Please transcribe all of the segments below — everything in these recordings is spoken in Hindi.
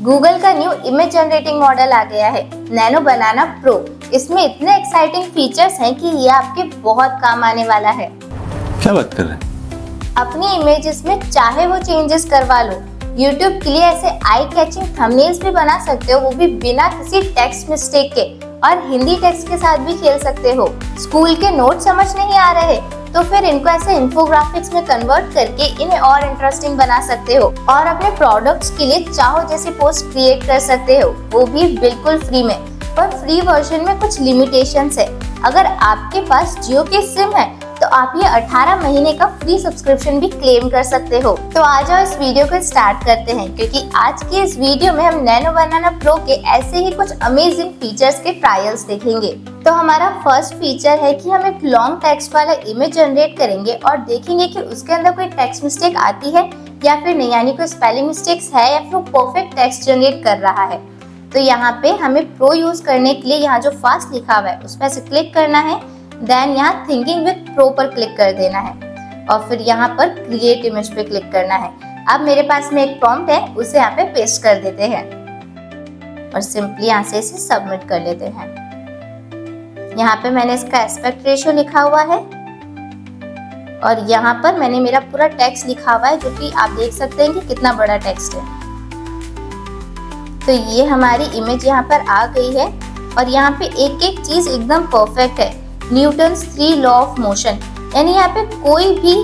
गूगल का न्यू इमेज जनरेटिंग मॉडल आ गया है, नैनो बनाना प्रो। इसमें इतने एक्साइटिंग फीचर्स हैं कि ये आपके बहुत काम आने वाला है। क्या बात कर रहे हैं? अपनी इमेजेस में चाहे वो चेंजेस करवा लो। YouTube के लिए ऐसे आई कैचिंग थंबनेल्स भी बना सकते हो, वो भी बिना किसी टेक्स्ट मिस्टेक के, और हिंदी टेक्स्ट के साथ भी खेल सकते हो। स्कूल के नोट समझ नहीं आ रहे तो फिर इनको ऐसे इन्फोग्राफिक्स में कन्वर्ट करके इन्हें और इंटरेस्टिंग बना सकते हो, और अपने प्रोडक्ट्स के लिए चाहो जैसी पोस्ट क्रिएट कर सकते हो, वो भी बिल्कुल फ्री में। पर फ्री वर्जन में कुछ लिमिटेशंस है। अगर आपके पास जियो की सिम है तो आप ये 18 महीने का फ्री सब्सक्रिप्शन भी क्लेम कर सकते हो। तो आ जाओ इस वीडियो को स्टार्ट करते हैं, क्योंकि आज की इस वीडियो में हम नैनो बनाना प्रो के ऐसे ही कुछ अमेजिंग फीचर्स के ट्रायल्स देखेंगे। तो हमारा फर्स्ट फीचर है कि हम एक लॉन्ग टेक्स्ट वाला इमेज जनरेट करेंगे और देखेंगे कि उसके अंदर कोई टेक्स्ट मिस्टेक आती है या फिर नहीं, यानी कोई स्पेलिंग मिस्टेक्स है या फिर वो परफेक्ट टेक्स्ट जनरेट कर रहा है। तो यहाँ पे हमें प्रो यूज करने के लिए यहाँ जो फास्ट लिखा हुआ है उस पर से क्लिक करना है, देन यहाँ थिंकिंग विद प्रो पर क्लिक कर देना है और फिर यहाँ पर क्रिएट इमेज पे क्लिक करना है। अब मेरे पास में एक प्रॉम्प्ट है, उसे यहाँ पे पेस्ट कर देते हैं और सिंपली यहाँ से इसे सबमिट कर लेते हैं। यहाँ पे मैंने इसका एस्पेक्ट रेशियो लिखा हुआ है और यहाँ पर मैंने मेरा पूरा टेक्स्ट लिखा हुआ है, जो कि आप देख सकते हैं कि कितना बड़ा टेक्स्ट है। तो ये हमारी इमेज यहाँ पर आ गई है और यहाँ पे एक एक चीज एकदम परफेक्ट है। न्यूटन्स 3 लॉ ऑफ मोशन, यानी यहाँ पे कोई भी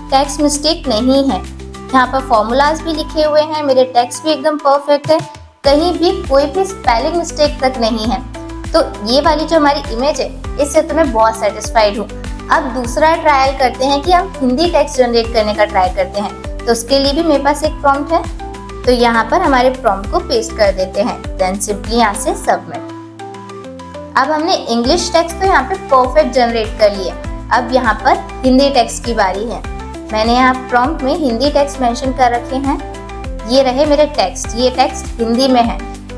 टेक्स्ट मिस्टेक नहीं है। यहाँ पर फॉर्मूलाज भी लिखे हुए हैं, मेरे टेक्स्ट भी एकदम परफेक्ट है, कहीं भी कोई भी स्पेलिंग मिस्टेक तक नहीं है। तो ये वाली जो हमारी इमेज है इससे तो मैं बहुत सेटिस्फाइड हूँ। अब दूसरा ट्रायल करते हैं कि हम हिंदी टेक्स्ट जनरेट करने का ट्राई करते हैं। तो उसके लिए भी मेरे पास एक प्रॉम्प्ट है, तो यहाँ पर हमारे प्रॉम्प्ट को पेस्ट कर देते हैं, देन सिंपली यहाँ से सबमिट। अब हमने इंग्लिश टेक्स्ट तो यहाँ पे परफेक्ट जनरेट कर लिया। अब यहाँ पर हिंदी टेक्स्ट की बारी है। मैंने यहाँ प्रॉम्प्ट में हिंदी टेक्स्ट मेंशन कर रखे हैं। ये रहे मेरे टेक्स्ट, ये टेक्स्ट हिंदी में है।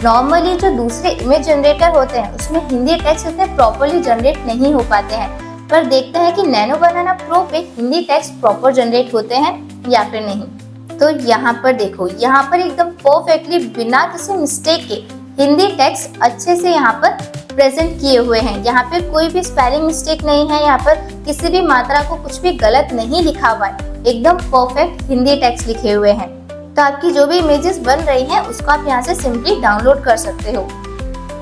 नॉर्मली जो दूसरे इमेज जनरेटर होते हैं उसमें हिंदी टेक्स्ट इतने प्रॉपरली जनरेट नहीं हो पाते हैं, पर देखते हैं कि नैनो बनाना प्रो पे हिंदी टेक्स्ट प्रॉपर जनरेट होते हैं या फिर नहीं। तो यहाँ पर देखो, यहाँ पर एकदम परफेक्टली बिना किसी मिस्टेक के हिंदी टेक्स्ट अच्छे से यहाँ पर प्रेजेंट किए हुए हैं। यहाँ पे कोई भी स्पेलिंग मिस्टेक नहीं है, यहाँ पर किसी भी मात्रा को कुछ भी गलत नहीं लिखा हुआ है, एकदम परफेक्ट हिंदी टेक्स्ट लिखे हुए हैं। तो आपकी जो भी इमेजेस बन रही हैं उसको आप यहाँ से सिंपली डाउनलोड कर सकते हो।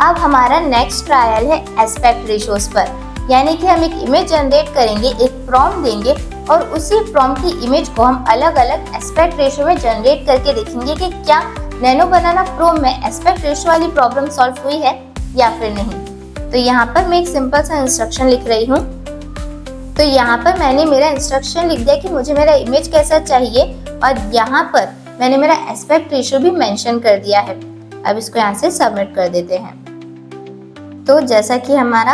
अब हमारा नेक्स्ट ट्रायल है एस्पेक्ट रेशियोज पर, यानी कि हम एक इमेज जनरेट करेंगे, एक प्रॉम्प्ट देंगे और उसी प्रॉम्प्ट की इमेज को हम अलग अलग एस्पेक्ट रेशियो में जनरेट करके देखेंगे कि क्या नैनो बनाना प्रो में एस्पेक्ट रेशियो वाली प्रॉब्लम सॉल्व हुई है या फिर नहीं। तो यहाँ पर मैं एक सिंपल सा इंस्ट्रक्शन लिख रही हूँ। तो यहाँ पर मैंने मेरा इंस्ट्रक्शन लिख दिया कि मुझे मेरा इमेज कैसा चाहिए और यहाँ पर मैंने मेरा एस्पेक्ट रेशियो भी मेंशन कर दिया है। अब इसको यहाँ से सबमिट कर देते हैं। तो जैसा कि हमारा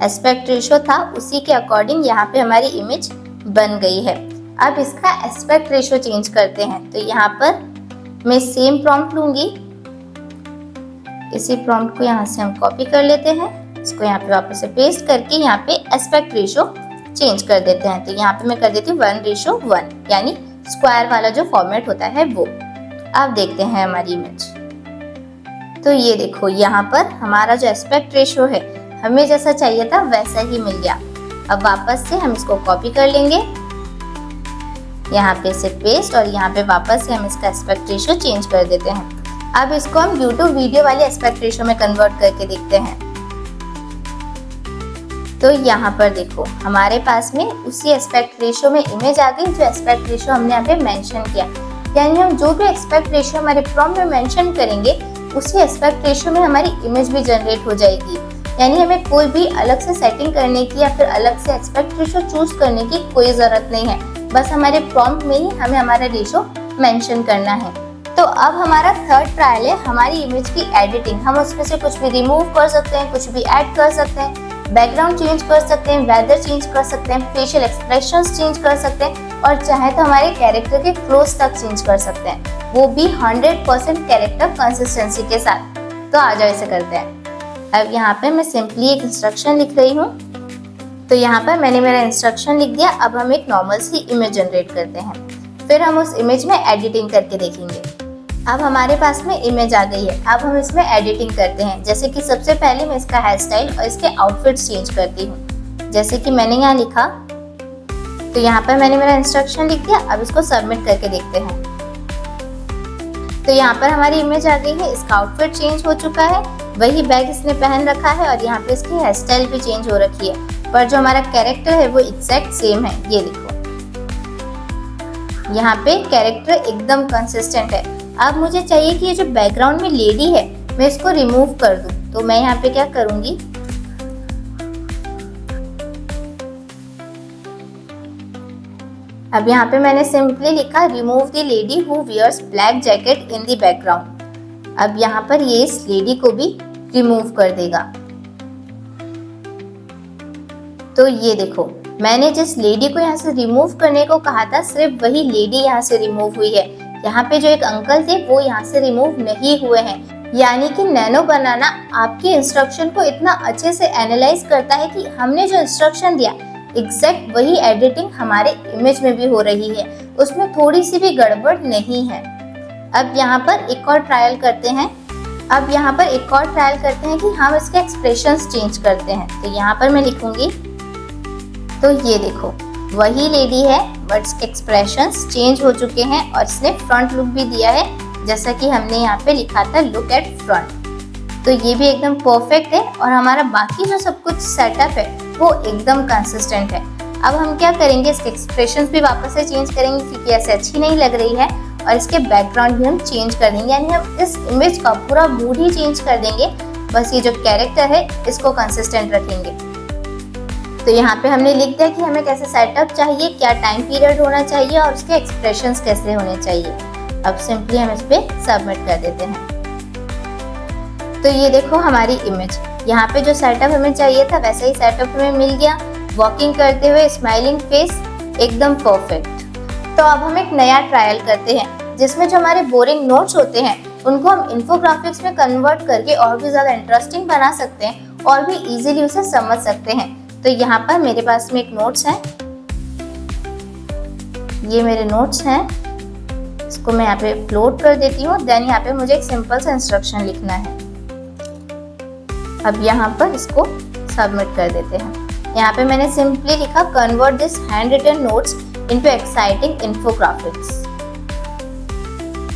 एस्पेक्ट रेशियो था उसी के अकॉर्डिंग यहाँ पे हमारी इमेज बन गई है। अब इसका एस्पेक्ट रेशियो चेंज करते हैं। तो यहाँ पर मैं सेम प्रॉम्प्ट लूंगी, इसी प्रॉम्प्ट को यहाँ से हम कॉपी कर लेते हैं, इसको यहाँ पे वापस से पेस्ट करके यहाँ पे एस्पेक्ट रेशियो चेंज कर देते हैं। तो यहाँ पे मैं कर देती हूँ 1:1, यानी स्क्वायर वाला जो फॉर्मेट होता है वो। अब देखते हैं हमारी इमेज। तो ये देखो, यहाँ पर हमारा जो एस्पेक्ट रेशियो है हमें जैसा चाहिए था वैसा ही मिल गया। अब वापस से हम इसको कॉपी कर लेंगे, यहाँ पे से पेस्ट और यहाँ पे वापस से हम इसका एस्पेक्ट रेशियो चेंज कर देते हैं। अब इसको हम YouTube वीडियो वाले एस्पेक्ट रेशियो में कन्वर्ट करके देखते हैं। तो यहाँ पर देखो, हमारे पास में उसी एस्पेक्ट रेशियो में इमेज आ गई जो एस्पेक्ट रेशियो हमने यहाँ पे मेंशन किया। यानी हम जो भी एस्पेक्ट रेशियो हमारे प्रॉम्प्ट में मेंशन करेंगे उसी एस्पेक्ट रेशियो में हमारी इमेज भी जनरेट हो जाएगी। यानी हमें कोई भी अलग से सेटिंग करने की या फिर अलग से एस्पेक्ट रेशियो चूज करने की कोई जरूरत नहीं है, बस हमारे प्रॉम्प्ट में ही हमें हमारा रेशियो मेंशन करना है। तो अब हमारा थर्ड ट्रायल है हमारी इमेज की एडिटिंग। हम उसमें से कुछ भी रिमूव कर सकते हैं, कुछ भी ऐड कर सकते हैं, बैकग्राउंड चेंज कर सकते हैं, वेदर चेंज कर सकते हैं, फेशियल एक्सप्रेशंस चेंज कर सकते हैं और चाहे तो हमारे कैरेक्टर के क्लोज तक चेंज कर सकते हैं, वो भी 100% कैरेक्टर कंसिस्टेंसी के साथ। तो आ जाओ इसे करते हैं। अब यहाँ पे मैं सिंपली एक इंस्ट्रक्शन लिख रही हूँ। तो यहाँ पर मैंने मेरा इंस्ट्रक्शन लिख दिया। अब हम एक नॉर्मल सी इमेज जनरेट करते हैं, फिर हम उस इमेज में एडिटिंग करके देखेंगे। अब हमारे पास में इमेज आ गई है। अब हम इसमें एडिटिंग करते हैं। जैसे कि सबसे पहले मैं इसका हेयर स्टाइल और इसके आउटफिट्स चेंज करती हूँ। जैसे कि मैंने यहाँ लिखा, तो यहाँ पर मैंने मेरा इंस्ट्रक्शन लिख दिया। अब इसको सबमिट करके देखते हैं। तो यहाँ पर हमारी इमेज आ गई है, इसका आउटफिट चेंज हो चुका है, वही बैग इसने पहन रखा है और यहाँ पे इसकी हेयर स्टाइल भी चेंज हो रखी है, पर जो हमारा कैरेक्टर है वो एग्जैक्ट सेम है। ये देखो, यहाँ पे कैरेक्टर एकदम कंसिस्टेंट है। अब मुझे चाहिए कि ये जो बैकग्राउंड में लेडी है मैं इसको रिमूव कर दूं। तो मैं यहाँ पे क्या करूंगी, अब यहाँ पे मैंने सिंपली लिखा remove the lady who wears black jacket in the background. अब यहाँ पर ये इस लेडी को भी रिमूव कर देगा। तो ये देखो, मैंने जिस लेडी को यहाँ से रिमूव करने को कहा था सिर्फ वही लेडी यहाँ से रिमूव हुई है। यहाँ पे जो एक अंकल थे वो यहाँ से रिमूव नहीं हुए हैं। यानी कि नैनो बनाना आपके इंस्ट्रक्शन को इतना अच्छे से एनालाइज करता है कि हमने जो इंस्ट्रक्शन दिया एग्जैक्ट वही एडिटिंग हमारे इमेज में भी हो रही है, उसमें थोड़ी सी भी गड़बड़ नहीं है। अब यहाँ पर एक और ट्रायल करते हैं। कि हम इसके एक्सप्रेशंस चेंज करते हैं। तो यहाँ पर मैं लिखूंगी, तो ये देखो वही लेडी है बट एक्सप्रेशंस चेंज हो चुके हैं और इसने फ्रंट लुक भी दिया है, जैसा कि हमने यहाँ पे लिखा था लुक एट फ्रंट। तो ये भी एकदम परफेक्ट है और हमारा बाकी जो सब कुछ सेटअप है वो एकदम कंसिस्टेंट है। अब हम क्या करेंगे, इसके एक्सप्रेशंस भी वापस से चेंज करेंगे क्योंकि ऐसे अच्छी नहीं लग रही है, और इसके बैकग्राउंड भी हम चेंज कर देंगे। यानी हम इस इमेज का पूरा मूड ही चेंज कर देंगे, बस ये जो कैरेक्टर है इसको कंसिस्टेंट रखेंगे। तो यहाँ पे हमने लिख दिया कि हमें कैसे सेटअप चाहिए, क्या टाइम पीरियड होना चाहिए और उसके एक्सप्रेशंस कैसे होने चाहिए। अब सिंपली हम इस पे सबमिट कर देते हैं। तो ये देखो हमारी इमेज, यहाँ पे जो सेटअप हमें चाहिए था वैसा ही सेटअप हमें मिल गया। वॉकिंग करते हुए स्माइलिंग फेस, एकदम परफेक्ट। तो अब हम एक नया ट्रायल करते हैं जिसमें जो हमारे बोरिंग नोट्स होते हैं उनको हम इन्फोग्राफिक्स में कन्वर्ट करके और भी ज़्यादा इंटरेस्टिंग बना सकते हैं और भी इजीली उसे समझ सकते हैं। तो यहाँ पर मेरे पास में एक नोट्स है, ये मेरे नोट्स हैं, इसको मैं यहाँ पे अपलोड कर देती हूँ। देन यहाँ पे मुझे एक सिंपल सा इंस्ट्रक्शन लिखना है। अब यहाँ पर इसको सबमिट कर देते हैं। यहाँ पे मैंने सिंपली लिखा convert this handwritten notes into exciting infographics.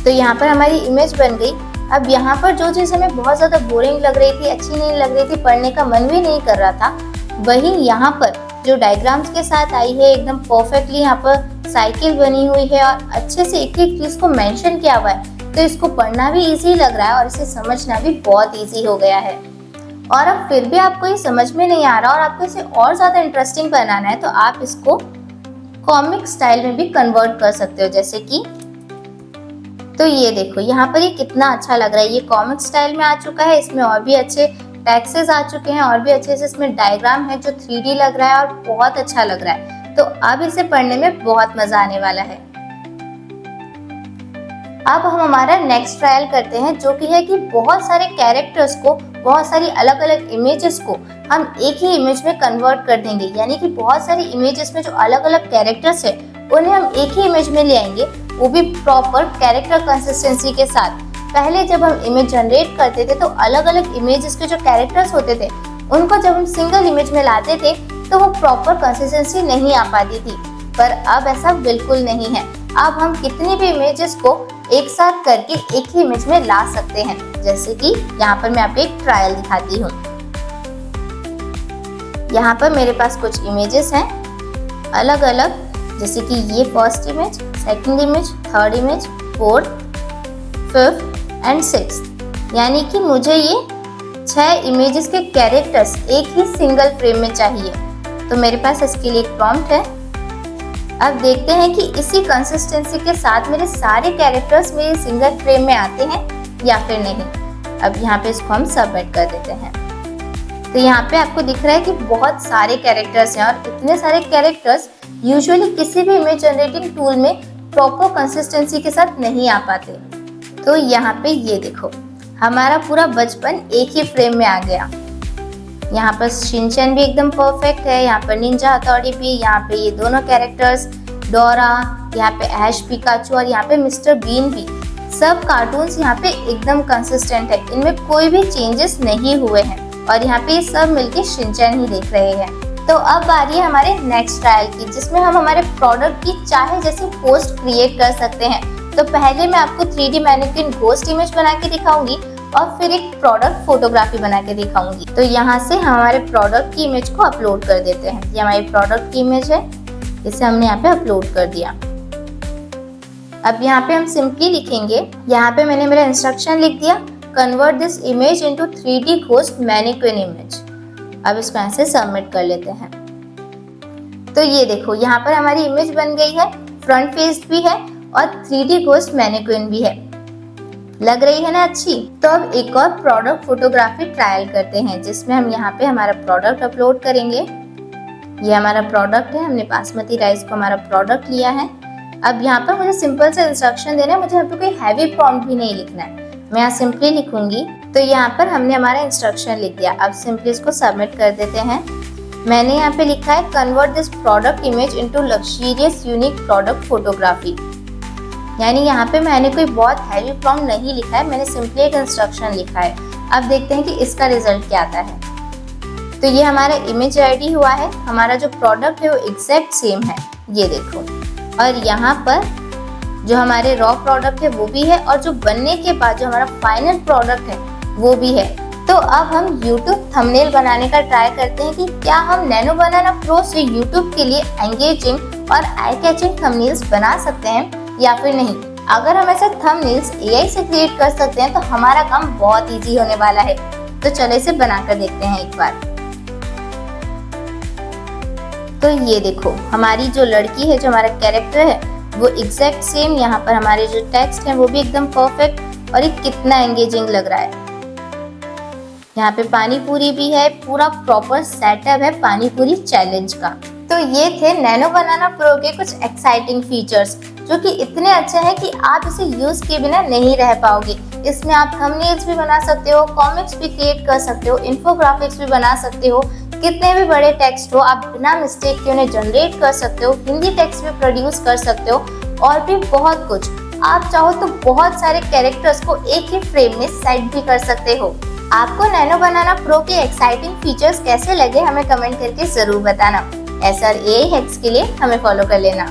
तो यहाँ पर हमारी इमेज बन गई। अब यहाँ पर जो चीज़ हमें बहुत ज़्यादा बोरिंग लग रही थी, अच्छी नहीं लग रही थी, पढ़ने का मन भी नहीं कर रहा था, वही यहाँ पर जो डायग्राम्स के साथ आई है एकदम परफेक्टली यहाँ पर साइकिल बनी हुई है और अच्छे से एक एक चीज़ को मेंशन किया हुआ है। तो इसको पढ़ना भी इजी लग रहा है और इसे समझना भी बहुत इजी हो गया है। और अब फिर भी आपको ये समझ में नहीं आ रहा और आपको इसे और ज़्यादा इंटरेस्टिंग बनाना है तो आप इसको कॉमिक स्टाइल में भी कन्वर्ट कर सकते हो। जैसे कि तो ये देखो यहाँ पर ये कितना अच्छा लग रहा है, ये कॉमिक स्टाइल में आ चुका है। इसमें और भी अच्छे टेक्सेस आ चुके हैं और भी अच्छे से इसमें डायग्राम है जो 3D लग रहा है और बहुत अच्छा लग रहा है। तो अब इसे पढ़ने में बहुत मजा आने वाला है। अब हम हमारा नेक्स्ट ट्रायल करते हैं जो कि है कि बहुत सारे कैरेक्टर्स को, बहुत सारी अलग अलग इमेजेस को हम एक ही इमेज में कन्वर्ट कर देंगे। यानी कि बहुत सारी इमेजेस में जो अलग अलग कैरेक्टर्स है उन्हें हम एक ही इमेज में ले आएंगे, वो भी प्रॉपर कैरेक्टर कंसिस्टेंसी के साथ। पहले जब हम इमेज जनरेट करते थे तो अलग अलग इमेजेस के जो कैरेक्टर्स होते थे उनको जब हम सिंगल इमेज में लाते थे तो वो प्रॉपर कंसिस्टेंसी नहीं आ पाती थी, पर अब ऐसा बिल्कुल नहीं है। अब हम कितनी भी इमेजेस को एक साथ करके एक ही इमेज में ला सकते हैं। जैसे कि यहाँ पर मैं आपको एक ट्रायल दिखाती हूँ। यहाँ पर मेरे पास कुछ इमेजेस हैं अलग अलग, जैसे कि ये first image, second image, third image, fourth, fifth and sixth. यानी कि मुझे ये 6 इमेजेस के कैरेक्टर्स एक ही सिंगल फ्रेम में चाहिए। तो मेरे पास इसके लिए एक प्रॉम्प्ट है। अब देखते हैं कि इसी कंसिस्टेंसी के साथ मेरे सारे कैरेक्टर्स मेरे सिंगल फ्रेम में आते हैं या फिर नहीं। अब यहाँ पे इसको हम सबमिट कर देते हैं। तो यहाँ पे आपको दिख रहा है कि बहुत सारे कैरेक्टर्स हैं और इतने सारे कैरेक्टर्स यूजुअली किसी भी इमेज जनरेटिंग टूल में प्रॉपर कंसिस्टेंसी के साथ नहीं आ पाते। तो यहाँ पे ये देखो हमारा पूरा बचपन एक ही फ्रेम में आ गया। यहाँ पर शिनचैन भी एकदम परफेक्ट है, यहाँ पर निंजा हथौड़ी भी, यहाँ पे ये दोनों कैरेक्टर्स डोरा, यहाँ पे ऐश पिकाचू और यहाँ पे मिस्टर बीन भी सब कार्टून्स यहाँ पे एकदम कंसिस्टेंट है, इनमें कोई भी चेंजेस नहीं हुए हैं और यहाँ पे सब मिलके शिनचैन ही देख रहे हैं। तो अब बारी है हमारे नेक्स्ट ट्रायल की, जिसमें हम हमारे प्रोडक्ट की चाहे जैसी पोस्ट क्रिएट कर सकते हैं। तो पहले मैं आपको 3D मैनिक्विन घोस्ट इमेज बना के दिखाऊंगी और फिर एक प्रोडक्ट फोटोग्राफी बना के दिखाऊंगी। तो यहाँ से हम हमारे प्रोडक्ट की इमेज को अपलोड कर देते हैं। ये हमारी प्रोडक्ट की इमेज है, इसे हमने यहाँ पे अपलोड कर दिया। अब यहाँ पे हम सिंपली लिखेंगे, यहाँ पे मैंने मेरा इंस्ट्रक्शन लिख दिया, convert this image into 3D ghost mannequin image. अब इसको ऐसे सबमिट कर लेते हैं। तो ये देखो यहाँ पर हमारी इमेज बन गई है, फ्रंट फेस भी है और 3D घोस्ट मैनिक्विन भी है। लग रही है ना अच्छी। तो अब एक और प्रोडक्ट फोटोग्राफी ट्रायल करते हैं, जिसमें हम यहाँ पे हमारा प्रोडक्ट अपलोड करेंगे। ये हमारा प्रोडक्ट है, हमने बासमती राइस को हमारा प्रोडक्ट लिया है। अब यहाँ पर मुझे सिंपल से इंस्ट्रक्शन देना है, मुझे यहाँ पे कोई हैवी प्रॉम्प्ट भी नहीं लिखना है, मैं यहाँ सिंपली लिखूंगी। तो यहाँ पर हमने हमारा इंस्ट्रक्शन लिख दिया। अब सिंपली इसको सबमिट कर देते हैं। मैंने यहाँ पे लिखा है convert this product image into luxurious unique product photography. यानी यहाँ पे मैंने कोई बहुत हैवी प्रॉम्प्ट नहीं लिखा है, मैंने सिंपली एक इंस्ट्रक्शन लिखा है। अब देखते हैं कि इसका रिजल्ट क्या आता है। तो ये हमारा इमेज रेडी हुआ है, हमारा जो प्रोडक्ट है वो एग्जैक्ट सेम है, ये देखो। और यहाँ पर जो हमारे रॉ प्रोडक्ट है वो भी है और जो बनने के बाद जो हमारा फाइनल प्रोडक्ट है वो भी है। तो अब हम YouTube थंबनेल बनाने का ट्राई करते हैं कि क्या हम नैनो बनाना प्रो से YouTube के लिए एंगेजिंग और आई कैचिंग थंबनेल्स बना सकते हैं या फिर नहीं। अगर हम ऐसे थंबनेल्स AI से क्रिएट कर सकते हैं तो हमारा काम बहुत इजी होने वाला है। तो चलो इसे बनाकर देखते हैं एक बार। तो ये देखो हमारी जो लड़की है, जो हमारा कैरेक्टर है वो एग्जैक्ट सेम। यहाँ पर हमारे जो टेक्स्ट है वो भी एकदम परफेक्ट और ये कितना एंगेजिंग लग रहा है। यहाँ पे पानी पूरी भी है, पूरा प्रॉपर सेटअप है पानी पूरी चैलेंज का। तो ये थे नैनो बनाना प्रो के कुछ एक्साइटिंग फीचर्स, जो कि इतने अच्छे हैं कि आप इसे यूज किए बिना नहीं रह पाओगे। इसमें आप थंबनेल्स भी बना सकते हो, कॉमिक्स भी क्रिएट कर सकते हो, इन्फोग्राफिक्स भी बना सकते हो, कितने भी बड़े टेक्स्ट हो आप बिना मिस्टेक के उन्हें जनरेट कर सकते हो, हिंदी टेक्स्ट भी प्रोड्यूस कर सकते हो और भी बहुत कुछ। आप चाहो तो बहुत सारे कैरेक्टर्स को एक ही फ्रेम में सेट भी कर सकते हो। आपको नैनो बनाना प्रो के एक्साइटिंग फीचर्स कैसे लगे हमें कमेंट करके जरूर बताना। ऐसा AI हैक्स के लिए हमें फॉलो कर लेना।